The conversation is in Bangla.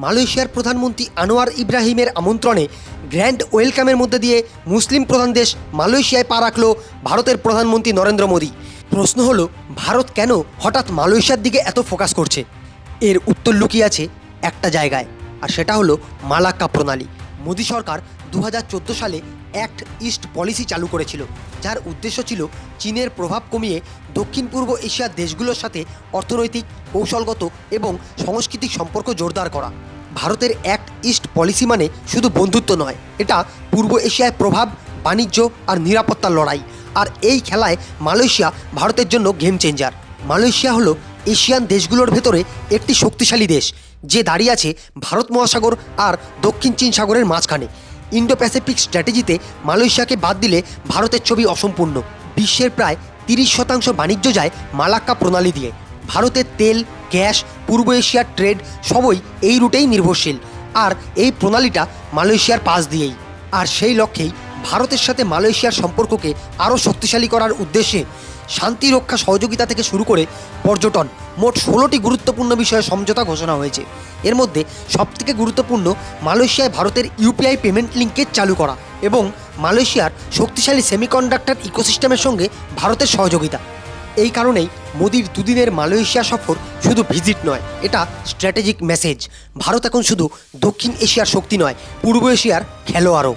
মালয়েশিয়ার প্রধানমন্ত্রী আনোয়ার ইব্রাহিমের আমন্ত্রণে গ্র্যান্ড ওয়েলকামের মধ্যে দিয়ে মুসলিম প্রধান দেশ মালয়েশিয়ায় পা রাখল ভারতের প্রধানমন্ত্রী নরেন্দ্র মোদী। প্রশ্ন হলো, ভারত কেন হঠাৎ মালয়েশিয়ার দিকে এত ফোকাস করছে? এর উত্তর লুকিয়ে আছে একটা জায়গায়, আর সেটা হলো মালাক্কা প্রণালী। মোদী সরকার 2014 সালে অ্যাক্ট ইস্ট পলিসি চালু করেছিল, যার উদ্দেশ্য ছিল চীনের প্রভাব কমিয়ে দক্ষিণ পূর্ব এশিয়ার দেশগুলোর সাথে অর্থনৈতিক, কৌশলগত এবং সাংস্কৃতিক সম্পর্ক জোরদার করা। ভারতের অ্যাক্ট ইস্ট পলিসি মানে শুধু বন্ধুত্ব নয়, এটা পূর্ব এশিয়ায় প্রভাব, বাণিজ্য আর নিরাপত্তার লড়াই। আর এই খেলায় মালয়েশিয়া ভারতের জন্য গেম চেঞ্জার। মালয়েশিয়া হলো এশিয়ান দেশগুলোর ভেতরে একটি শক্তিশালী দেশ, যে দাঁড়িয়ে আছে ভারত মহাসাগর আর দক্ষিণ চীন সাগরের মাঝখানে। ইন্ডো প্যাসিফিক স্ট্র্যাটেজিতে মালয়েশিয়াকে বাদ দিলে ভারতের ছবি অসম্পূর্ণ। বিশ্বের প্রায় 30% বাণিজ্য যায় মালাক্কা প্রণালী দিয়ে। ভারতের তেল, গ্যাস, পূর্ব এশিয়ার ট্রেড সবই এই রুটেই নির্ভরশীল, আর এই প্রণালীটা মালয়েশিয়ার পাশ দিয়েই। আর সেই লক্ষ্যেই ভারতের সাথে মালয়েশিয়ার সম্পর্ককে আরও শক্তিশালী করার উদ্দেশ্যে শান্তি রক্ষা সহযোগিতা থেকে শুরু করে পর্যটন, মোট 16টি গুরুত্বপূর্ণ বিষয়ে সমঝোতা ঘোষণা হয়েছে। এর মধ্যে সবথেকে গুরুত্বপূর্ণ মালয়েশিয়ায় ভারতের ইউপিআই পেমেন্ট লিঙ্কেজ চালু করা এবং মালয়েশিয়ার শক্তিশালী সেমিকন্ডাক্টর ইকোসিস্টেমের সঙ্গে ভারতের সহযোগিতা। এই কারণেই মোদির দুদিনের মালয়েশিয়া সফর শুধু ভিজিট নয়, এটা স্ট্র্যাটেজিক মেসেজ। ভারত এখন শুধু দক্ষিণ এশিয়ার শক্তি নয়, পূর্ব এশিয়ার খেলোয়াড়ও।